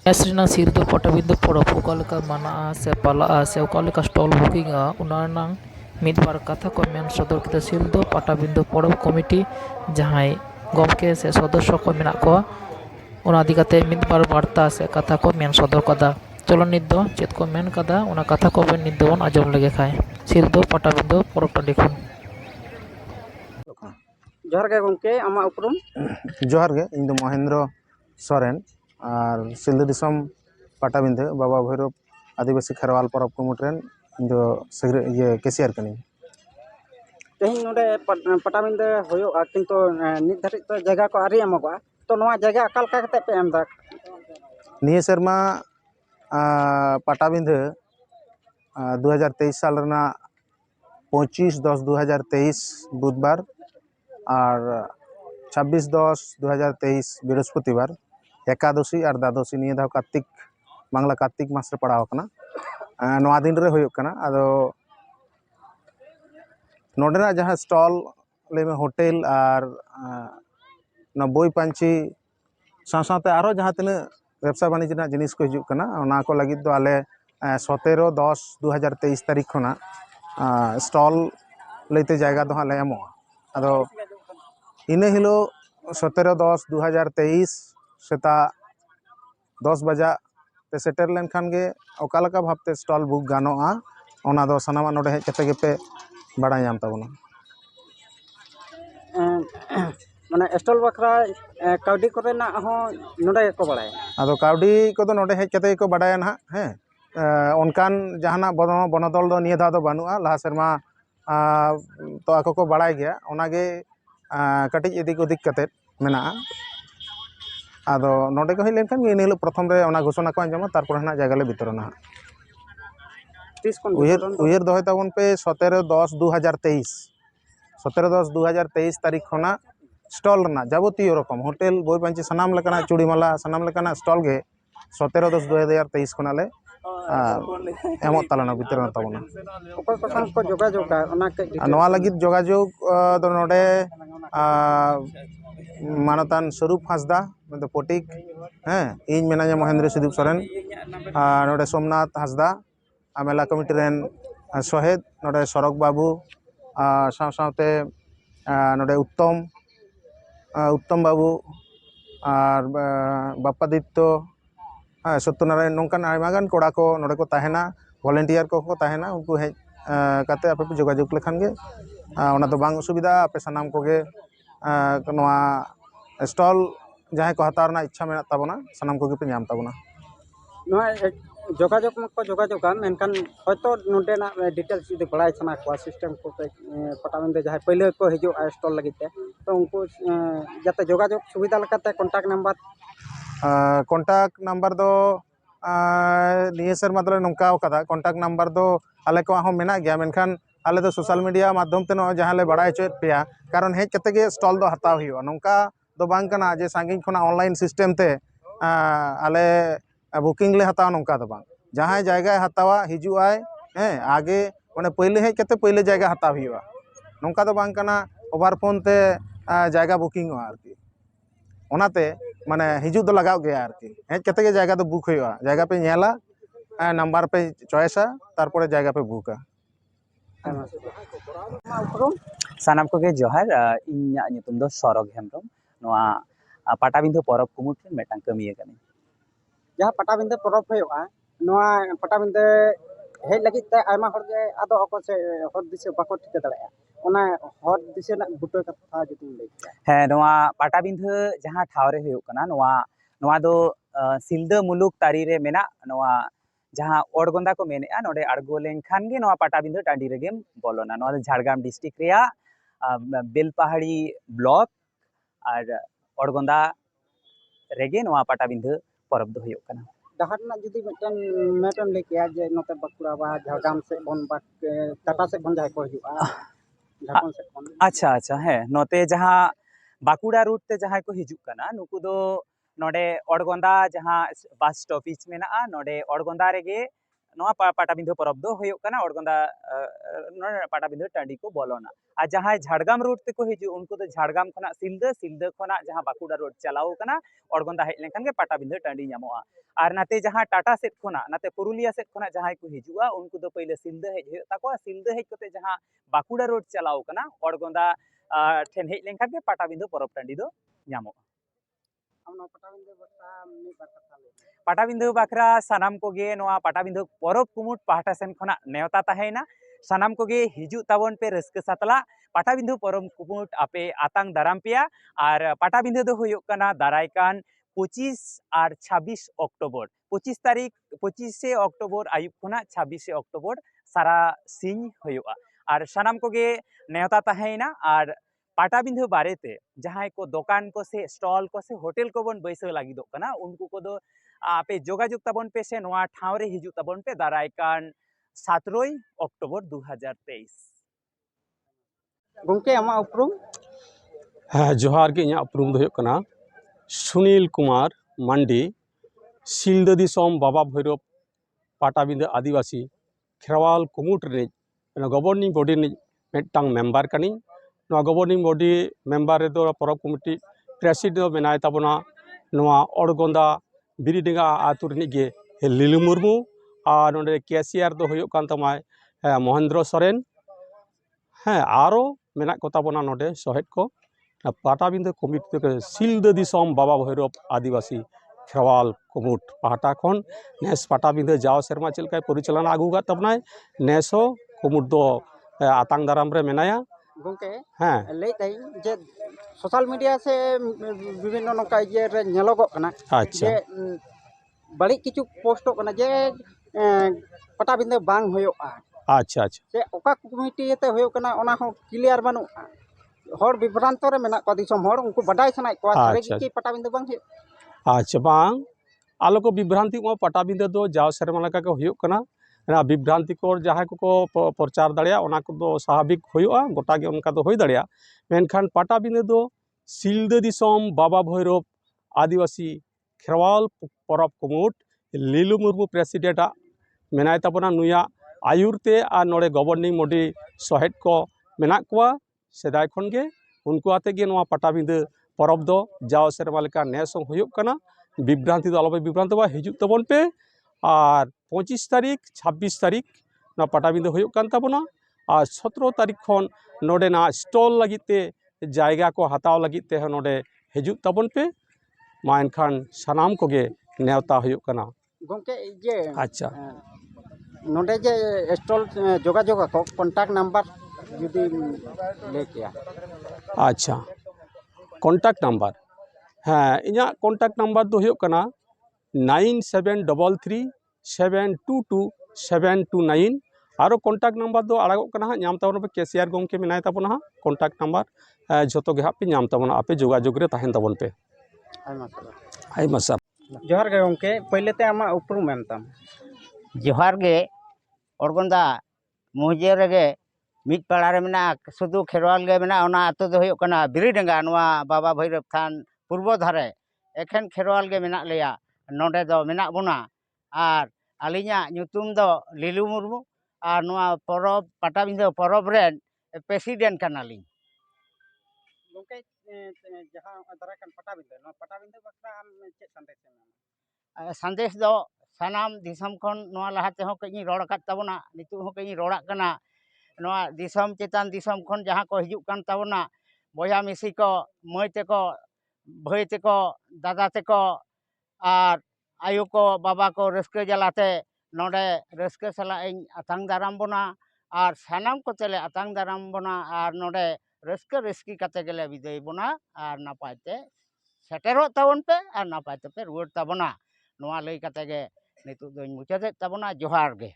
Nesrina Sirdo Potavindo Poropokalika Mana se Pala se Okalika Stall Booking Unanang Midbar Katha Komen Sodor Kita Sildo Patabindo Porop Committee Jahai Gomke se Sodosho ko menak ko ona ᱤᱫᱤ ᱠᱟᱛᱮ ᱢᱤᱫᱵᱟᱨ ᱵᱟᱨᱛᱟ ᱥᱮ ᱠᱟᱛᱷᱟ ᱠᱚ ᱢᱮᱱ ᱥᱚᱫᱚᱨ ᱠᱟᱫᱟ ᱪᱚᱞᱚᱱ ᱱᱤᱛ ᱫᱚ ᱪᱮᱫ ᱠᱚ ᱢᱮᱱ ᱠᱟᱫᱟ ᱚᱱᱟ ᱠᱟᱛᱷᱟ ᱠᱚᱵᱮᱱ ᱱᱤᱛ ᱫᱚᱵᱚᱱ ᱟᱸᱡᱚᱢ ᱞᱮᱜᱮ ᱠᱷᱟᱡ ᱥᱤᱞᱫᱟᱹ ᱯᱟᱴᱟᱵᱤᱸᱫᱟᱹ ᱯᱚᱨᱚᱵᱽ ᱴᱟᱺᱰᱤ ᱠᱷᱚᱱ जोहर गे गंके आमा उपरुम जोहर गे इन महेंद्र सोरेन और सिल्दा दिसम पाटाबिंदे बाबा भैरव आदिवासी खेरवाल परब कमिटिरेन इन ये केसियर कनी तेहिं नोडे पटाबिंदे होयोगा किंतु नित धारित तो जगह को आरी एमोगा तो नोआ जगह अकाल का कते पे एमदा निये शर्मा पाटाबिंदे 2023 साल रना 25/10/2023 बुधवार और 26/10/2023 बृहस्पतिवार एकादशी और द्वादशी निये दाव कार्तिक बांग्ला कार्तिक मास रे पड़ाव कना नोआ दिन रे होयो कना आदो नोडेना जहाँ स्टॉल ले में होटल और बोई पांची साथ आरो जहाँ तीन व्यवसाय वाणिज्य जिनिस को हिजुग कना ओना को लगिद दो आले 17/10/2023 तारीख खना स्टॉल लेते जायगा दो हाँ ले एमो आदो इने हिलो 17/10/2023 सेता 10 बजा ते सेटर लेन खान गे ओकालका भाबते स्टॉल बुक गानोआ ओना दो सनामा नोडे हेज कते गेपे बड़ा नाम ताबोना माने स्टॉल बखरा काउडी कोरेना हो नोडे को बड़ाय आदो काउडी को दो नोडे हेज कते को बड़ाय ना हैं ओनकान जहाना बनदल दो निये दा दो बानुआ लहा शर्मा तो आको को बड़ाय गया ओनागे कटिज इदिक उदिक कते मेना आदो नोडे को हेज लेनखान इन हिलो प्रथम रे ओना घोषणा को अंजमा तारपर हना जायगा ले वितरणा उयर दोहे ताबन पे 17/10/2023 17/10/2023 तारीख खना स्टॉल रना जाबतीय रकम होटल बोई पांची सनाम लेकाना चूड़ीमाला सनाम लेकाना स्टॉल गे 17/10/2023 खना ले एमो तालाना वितरण ताबना ओको को संग को जोगाजोगा ओना के नोआ लगित जोगाजोग दो नोडे मानतान स्वरूप हांसदा मतलब पोटिक हैं इन मेनाया महेंद्र सिदुप सोरेन नोडे सोमनाथ हांसदा मेला कमिटी रेन सोहेद नोडे सरक बाबू साथे नोडे उत्तम बाबू और बापादित्य सत्यनारायण नौकान आयमागान कोड़ा को नोडे को ताहेना वॉलंटियर को ताहेना उनको हेज काते आपे पे जोगाजोग लेखान गे ओना दो बांग असुविधा आपे सनाम को गे नोआ स्टॉल जहां को हतार ना इच्छा मेना ताबना सनाम को गे पे नाम ताबना नोआ जोगाजोग को जोगाजोगा मेनकान हयतो नोडेना डिटेल्स जुदी बड़ाय छना को सिस्टम को पटाबिंदे जहां पहले को हिजो स्टॉल लगिते तो उनको जाते जोगाजोग सुविधा लकाते कॉन्टैक्ट नंबर दो निये शर्मा दले नोंका कदा कॉन्टैक्ट नंबर दो आले को हो मेना गया मेनखान आले दो सोशल मीडिया माध्यम ते नो जहां ले बड़ाय चोत पेया कारण हेज कते गे स्टॉल दो हताव हियो नोंका दो बांग कना जे सांगिन खना ऑनलाइन सिस्टम ते आले बुकिंग ले हताव नोंका दो बांग जहां जायगा हतावा हिजुआय हैं आगे माने पहले हेज कते पहले जायगा हताव हियो नोंका दो बांग कना ओवर फोन ते जायगा बुकिंग हो आरती ओनाते माने हिजू दो लगाव गया आरती हेज कते गे जायगा दो बुक होया जायगा पे नेला नंबर पे चॉइसा तारपरे जायगा पे बुका सानाम को गे जोहार इन्या nyutum do sorok hemrom noa patabindo porop kumut metang kamiye kani जहाँ पटाबिंदे परब होयोगा नोआ पटाबिंदे हेज लगित ते आयमा हर गे आदो अको से हर दिसे बाको ठिका दड़ाया ओना हर दिसे ना बुटो कथा जुदी लई हे नोआ patabindo जहाँ ठावरे होयो कना नोआ नोआ दो सिल्दा मुलुक तारी रे मेना नोआ जहाँ ओडगोंदा को मेनेआ नोडे आड़गो लेनखान गे नोआ पटाबिंदो टांडी रेगेम बोलोना नोआ दो झारग्राम डिस्ट्रिक्ट रेया बेलपहाड़ी ब्लॉक और ओडगोंदा रेगे नोआ पटाबिंदो परब दो होयो कना डहार ना जुदी मेटन लेके जे नोते बकुड़ा बा झारग्राम से बन बा टाटा से बन जाय को हिजुआ झारखंड से बन अच्छा अच्छा है नोते जहाँ बाकुड़ा रूट ते जहाँ को हिजुक कना नुकु दो नोडे ओडगोंदा जहाँ बस स्टॉपेज मेना नोडे ओडगोंदा रेगे पाटाबिंधा परब दो होयो कना ओडगोंदा पाटाबिंधा टांडी को बोलोना आ जहां झाड़गाम रोड ते को हिजु उनको तो झाड़गाम खना सिलदा सिलदा खना जहां बाकुड़ा रोड चलाओ कना ओडगोंदा हेज लेखन के पाटाबिंधा टांडी नामोआ और नाते जहां टाटा सेट खना नाते पुरुलिया सेट खना जहां को हिजुआ उनको तो पहले सिलदा हेज होयो ताको सिलदा हेज कते जहां बाकुड़ा रोड चलाओ कना ओडगोंदा ठेन हेज लेखन के पाटाबिंधा परब टांडी दो नामोआ पाटाबिंधा बाखरा सानाम कोगे नोआ पाटाबिंधा परब कुमुट पाहटा सेन खना नेवता तहेना सानाम कोगे हिजु ताबन पे रस्क सातला पाटाबिंधा परब कुमुट आपे आतांग दाराम पेया और पाटाबिंधा दो होयो कना दारायकान 25 और 26 अक्टोबर 25 तारीख 25 अक्टोबर आयुब खना 26 अक्टोबर सारा सिंह होयोआ और सानाम कोगे नेवता तहेना और पाटाबिंधा बारेते जहां को दुकान को से स्टॉल को से होटल को बन बैसे लागिदो कना उनको को दो आपे जोगाजोग ताबन पे से नोआ ठाव रे हिजु ताबन पे दारायकान 17 अक्टोबर 2023 गंके आमा उपरुम हाँ जोहार के इᱧᱟᱹᱜ उपरुम दो हुᱭᱩᱜ ᱠᱟᱱᱟ सुनील कुमार मांडी सिलदा दिसोम बाबा भैरव पाटाबिंधा आदिवासी खेरवाल कुमुट रे गवर्निंग बॉडी मिदटांग मेम्बर कानी गवर्निंग बॉडी मेम्बर रे दो परब कमिटी प्रेसिडेंट मेनाय ताबोना नोआ ओडगोंदा बिरिडेंगा आतु रिनि गे लिलु मुर्मू और नोडे कैशियर दो हुयुग कान तमाय महेंद्र सोरेन हाँ आरो मेना को ताबोना नोडे सहेद को पाटाबिंधा कमिटी सिलदा दिसोम बाबा भैरव आदिवासी खेरवाल कुमुट पाहटा खन नेस पाटाबिंधा जाव सेरमा चलका परिचालना आगुगा तबनाय नेसो कुमुट दो आतांग दाराम रे मेनाया गंके हाँ ले जे सोशल मीडिया से विभिन्न नोका ये रे नेलोगो कना अच्छा जे बड़ी किछु पोस्टो कना जे पाटाबिंधा बांग होयोआ अच्छा अच्छा से ओका कमिटी ते होयो कना ओना हो क्लियर बानु हर विभ्रांत रे मेना को दिसम हर उनको बडाय सनाय को सारे की पाटाबिंधा बांग हे अच्छा बांग आलो को विभ्रांति को पाटाबिंधा दो जाव सेरमा लका को हुयुग कना विभ्रांति को जहाँ को प्रचार दाड़िया ओना को दो स्वाभाविक हुयुआ गोटा गे उनका दो होई दाड़िया मेनखान पाटाबिंधा दो सिलदा दिसोम बाबा भैरव आदिवासी खेरवाल परब कुमुट लिलु मुर्मू प्रेसिडेंट मेनाय ताबोना नुया आयुरते और नोड़े गवर्निंग बॉडी सहेद को मेना कोआ सेदाय खन गे उनको आते गे नोआ पाटाबिंधा परब दो जाव सेरमा लेका नेस हुयुग कना विभ्रांति दो आलोपे विभ्रांतवा हिजुग ताबन पे और 25 तारीख 26 तारीख ना पाटाबिंधा हुयुग कान ताबोना और 17 तारीख खन नोडे ना स्टॉल लगिते जायगा को हताव लगिते नोडे हिजुग ताबन पे मा एनखान सानाम कोगे नेवता हुयुग कना गंके जे अच्छा नोडे जे स्टॉल जोगाजोग को कांटेक्ट नंबर जुदी ले किया अच्छा कांटेक्ट नंबर हाँ इᱧᱟᱹᱜ कांटेक्ट नंबर दो हुयुग कना 9733722729 आरो कांटेक्ट नंबर दो आड़ागो कना हाँ नाम ताबोना पे कैशियर गंके मेनाय ताबोना हाँ कांटेक्ट नंबर जतो गे हाँ पे नाम ताबोना आपे जोगाजोग रे ताहेन ताबोन पे आइमा साहब जोहार गे गंके पहले ते आमा उपरुम एम ताम जोहार गे ओडगोंदा मुहजे रेगे मिद पाड़ा रे मेना सुदु खेरवाल गे मेना ओना आतो दो हुयुग कना बिरिडेंगा नोआ बाबा भैरव थान पूर्व धारे एखेन खेरवाल गे मेना लेया नोडे दो मेना बोना और आलिया ᱧᱩᱛᱩᱢ दो लिलु मुर्मू और नोआ परब पाटाबिंधा परब रेन प्रेसिडेंट कनालिन गंके जहां दराकन पाटाबिंधा नो पाटाबिंधा बखरा आम चे संदेश एम संदेश दो सानाम दिसम खन नोआ लहाते हो कई रोड़ कात ताबोना नितु हो कई रोड़ा कना नोआ दिसम चेतान दिसम खन जहां को हिजुग कान ताबोना बया मिसी को मई तेको भाई तेको दादा तेको और आयु को बाबा को रस्के जलाते नोडे रस्के सला आतांग दाराम बोना और सानाम को तेले आतांग दाराम बोना और नोडे रस्के रस्की काते गेले विदाय बोना और नापायते सेटेरो ताबोन पे और नापायते पे रुवार ताबोना नोआ लई काते गे नितु दोñ मुचादे ताबोना जोहार गे।